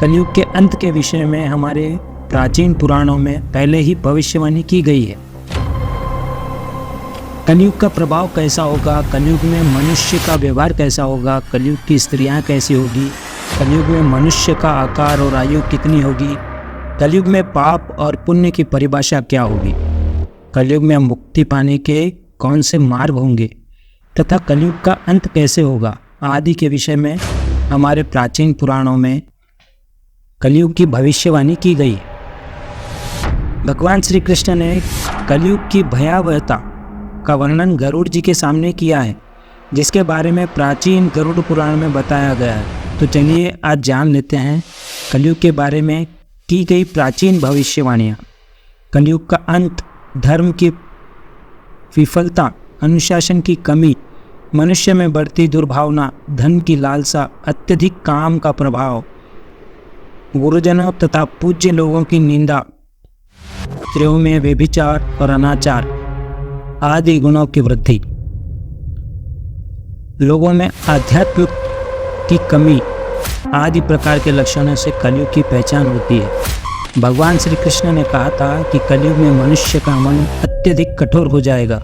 कलयुग के अंत के विषय में हमारे प्राचीन पुराणों में पहले ही भविष्यवाणी की गई है। कलयुग का प्रभाव कैसा होगा, कलयुग में मनुष्य का व्यवहार कैसा होगा, कलयुग की स्त्रियां कैसी होगी, कलयुग में मनुष्य का आकार और आयु कितनी होगी, कलयुग में पाप और पुण्य की परिभाषा क्या होगी, कलयुग में मुक्ति पाने के कौन से मार्ग होंगे तथा कलयुग का अंत कैसे होगा आदि के विषय में हमारे प्राचीन पुराणों में कलयुग की भविष्यवाणी की गई है। भगवान श्री कृष्ण ने कलयुग की भयावहता का वर्णन गरुड़ जी के सामने किया है, जिसके बारे में प्राचीन गरुड़ पुराण में बताया गया है। तो चलिए आज जान लेते हैं कलयुग के बारे में की गई प्राचीन भविष्यवाणियाँ। कलयुग का अंत, धर्म की विफलता, अनुशासन की कमी, मनुष्य में बढ़ती दुर्भावना, धन की लालसा, अत्यधिक काम का प्रभाव, गुरुजनों तथा पूज्य लोगों की निंदा, स्त्रियों में व्यभिचार और अनाचार आदि गुणों की वृद्धि, लोगों में आध्यात्म की कमी आदि प्रकार के लक्षणों से कलयुग की पहचान होती है। भगवान श्री कृष्ण ने कहा था कि कलयुग में मनुष्य का मन अत्यधिक कठोर हो जाएगा।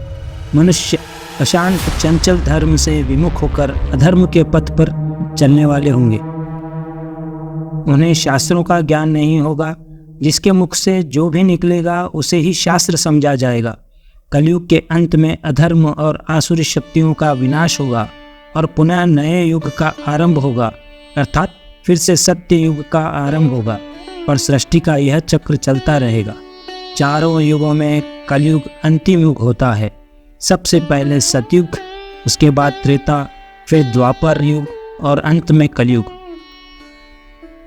मनुष्य अशांत चंचल धर्म से विमुख होकर अधर्म के पथ पर चलने वाले होंगे। उन्हें शास्त्रों का ज्ञान नहीं होगा, जिसके मुख से जो भी निकलेगा उसे ही शास्त्र समझा जाएगा। कलयुग के अंत में अधर्म और आसुरी शक्तियों का विनाश होगा और पुनः नए युग का आरंभ होगा, अर्थात फिर से सत्य युग का आरंभ होगा और सृष्टि का यह चक्र चलता रहेगा। चारों युगों में कलयुग अंतिम युग होता है। सबसे पहले सतयुग, उसके बाद त्रेता, फिर द्वापर युग और अंत में कलयुग।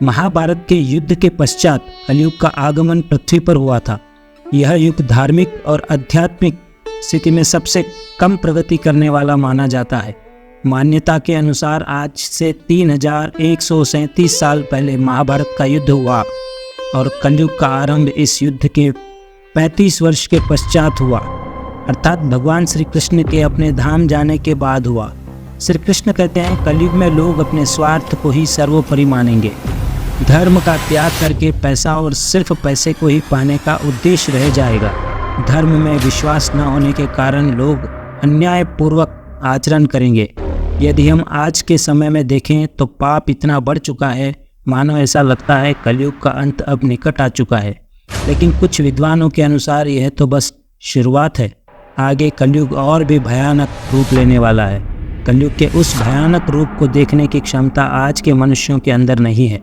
महाभारत के युद्ध के पश्चात कलयुग का आगमन पृथ्वी पर हुआ था। यह युग धार्मिक और आध्यात्मिक स्थिति में सबसे कम प्रगति करने वाला माना जाता है। मान्यता के अनुसार आज से 3137 साल पहले महाभारत का युद्ध हुआ और कलयुग का आरंभ इस युद्ध के 35 वर्ष के पश्चात हुआ, अर्थात भगवान श्री कृष्ण के अपने धाम जाने के बाद हुआ। श्री कृष्ण कहते हैं कलयुग में लोग अपने स्वार्थ को ही सर्वोपरि मानेंगे। धर्म का त्याग करके पैसा और सिर्फ पैसे को ही पाने का उद्देश्य रह जाएगा। धर्म में विश्वास न होने के कारण लोग अन्यायपूर्वक आचरण करेंगे। यदि हम आज के समय में देखें तो पाप इतना बढ़ चुका है, मानो ऐसा लगता है कलयुग का अंत अब निकट आ चुका है। लेकिन कुछ विद्वानों के अनुसार यह तो बस शुरुआत है। आगे कलयुग और भी भयानक रूप लेने वाला है। कलयुग के उस भयानक रूप को देखने की क्षमता आज के मनुष्यों के अंदर नहीं है।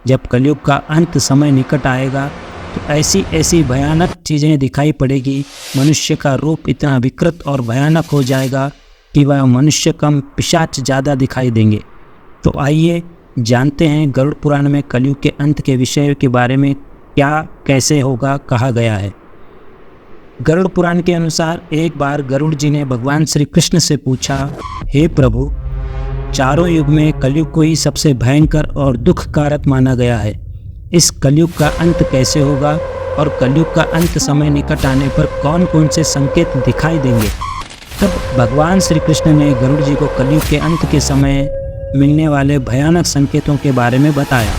जब कलयुग का अंत समय निकट आएगा तो ऐसी ऐसी भयानक चीज़ें दिखाई पड़ेगी। मनुष्य का रूप इतना विकृत और भयानक हो जाएगा कि वह मनुष्य कम पिशाच ज़्यादा दिखाई देंगे। तो आइए जानते हैं गरुड़ पुराण में कलयुग के अंत के विषय के बारे में क्या कैसे होगा कहा गया है। गरुड़ पुराण के अनुसार एक बार गरुड़ जी ने भगवान श्री कृष्ण से पूछा, हे प्रभु, चारों युग में कलयुग को ही सबसे भयंकर और दुख कारक माना गया है। इस कलयुग का अंत कैसे होगा और कलयुग का अंत समय निकट आने पर कौन कौन से संकेत दिखाई देंगे। तब भगवान श्री कृष्ण ने गरुड़ जी को कलयुग के अंत के समय मिलने वाले भयानक संकेतों के बारे में बताया।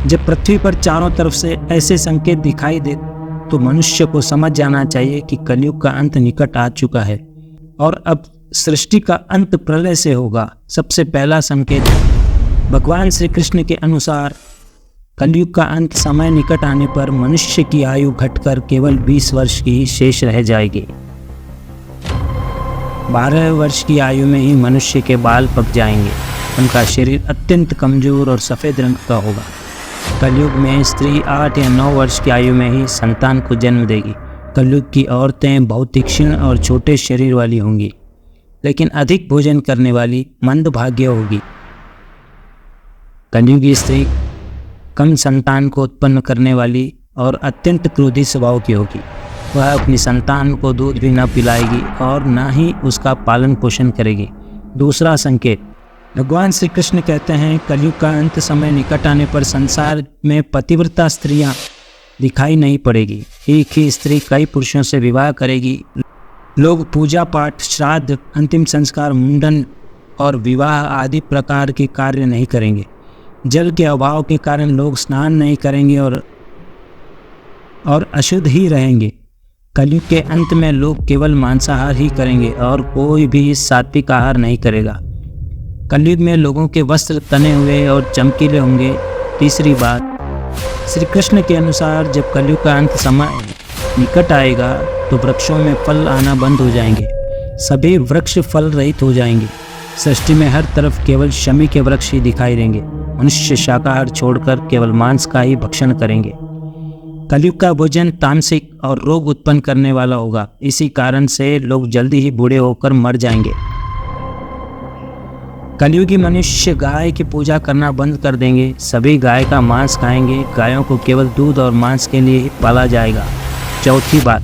जब पृथ्वी पर चारों तरफ से ऐसे संकेत दिखाई दे तो मनुष्य को समझ जाना चाहिए कि कलयुग का अंत निकट आ चुका है और अब सृष्टि का अंत प्रलय से होगा। सबसे पहला संकेत भगवान श्री कृष्ण के अनुसार कलयुग का अंत समय निकट आने पर मनुष्य की आयु घटकर केवल 20 वर्ष की ही शेष रह जाएगी। 12 वर्ष की आयु में ही मनुष्य के बाल पक जाएंगे। उनका शरीर अत्यंत कमजोर और सफ़ेद रंग का होगा। कलयुग में स्त्री 8 या 9 वर्ष की आयु में ही संतान को जन्म देगी। कलयुग की औरतें बहुत तीक्ष्ण और छोटे शरीर वाली होंगी, लेकिन अधिक भोजन करने वाली मंदभाग्य होगी। कलयुगी स्त्री कम संतान को उत्पन्न करने वाली और अत्यंत क्रोधी स्वभाव की होगी। वह अपनी संतान को दूध भी न पिलाएगी और न ही उसका पालन पोषण करेगी। दूसरा संकेत, भगवान श्री कृष्ण कहते हैं कलयुग का अंत समय निकट आने पर संसार में पतिव्रता स्त्रियां दिखाई नहीं पड़ेगी। एक ही स्त्री कई पुरुषों से विवाह करेगी। लोग पूजा पाठ, श्राद्ध, अंतिम संस्कार, मुंडन और विवाह आदि प्रकार के कार्य नहीं करेंगे। जल के अभाव के कारण लोग स्नान नहीं करेंगे और अशुद्ध ही रहेंगे। कलयुग के अंत में लोग केवल मांसाहार ही करेंगे और कोई भी सात्विक आहार नहीं करेगा। कलयुग में लोगों के वस्त्र तने हुए और चमकीले होंगे। तीसरी बात, श्री कृष्ण के अनुसार जब कलयुग का अंत समय निकट आएगा तो वृक्षों में फल आना बंद हो जाएंगे, सभी वृक्ष फल रहित हो जाएंगे। सृष्टि में हर तरफ केवल शमी के वृक्ष ही दिखाई देंगे। मनुष्य शाकाहार छोड़कर केवल मांस का ही भक्षण करेंगे। कलयुग का भोजन तामसिक और रोग उत्पन्न करने वाला होगा। इसी कारण से लोग जल्दी ही बूढ़े होकर मर जाएंगे। कलयुगी मनुष्य गाय की पूजा करना बंद कर देंगे, सभी गाय का मांस खाएंगे। गायों को केवल दूध और मांस के लिए ही पाला जाएगा। चौथी बात,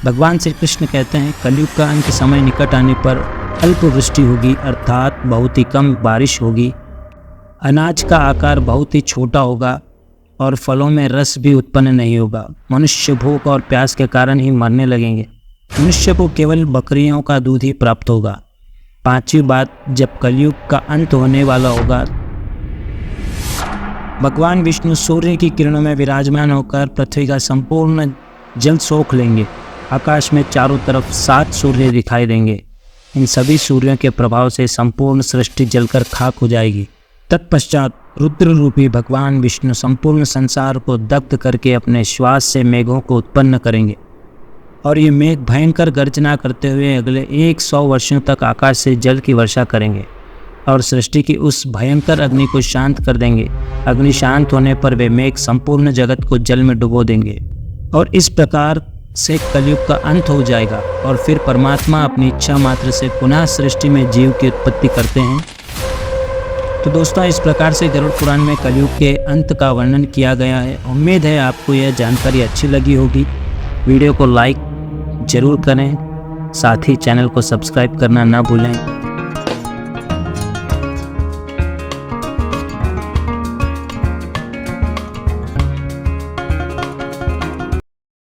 भगवान श्री कृष्ण कहते हैं कलयुग का अंत समय निकट आने पर अल्प वृष्टि होगी, अर्थात बहुत ही कम बारिश होगी। अनाज का आकार बहुत ही छोटा होगा और फलों में रस भी उत्पन्न नहीं होगा। मनुष्य भूख और प्यास के कारण ही मरने लगेंगे। मनुष्य को केवल बकरियों का दूध ही प्राप्त होगा। पांचवी बात, जब कलयुग का अंत होने वाला होगा, भगवान विष्णु सूर्य की किरणों में विराजमान होकर पृथ्वी का संपूर्ण जल सोख लेंगे। आकाश में चारों तरफ 7 सूर्य दिखाई देंगे। इन सभी सूर्यों के प्रभाव से संपूर्ण सृष्टि जलकर खाक हो जाएगी। तत्पश्चात रुद्र रूपी भगवान विष्णु संपूर्ण संसार को दग्ध करके अपने श्वास से मेघों को उत्पन्न करेंगे और ये मेघ भयंकर गर्जना करते हुए अगले 100 वर्षों तक आकाश से जल की वर्षा करेंगे और सृष्टि की उस भयंकर अग्नि को शांत कर देंगे। अग्नि शांत होने पर वे मेघ संपूर्ण जगत को जल में डुबो देंगे और इस प्रकार से कलयुग का अंत हो जाएगा और फिर परमात्मा अपनी इच्छा मात्र से पुनः सृष्टि में जीव की उत्पत्ति करते हैं। तो दोस्तों, इस प्रकार से गरुड़ पुराण में कलयुग के अंत का वर्णन किया गया है। उम्मीद है आपको यह जानकारी अच्छी लगी होगी। वीडियो को लाइक जरूर करें, साथ ही चैनल को सब्सक्राइब करना ना भूलें।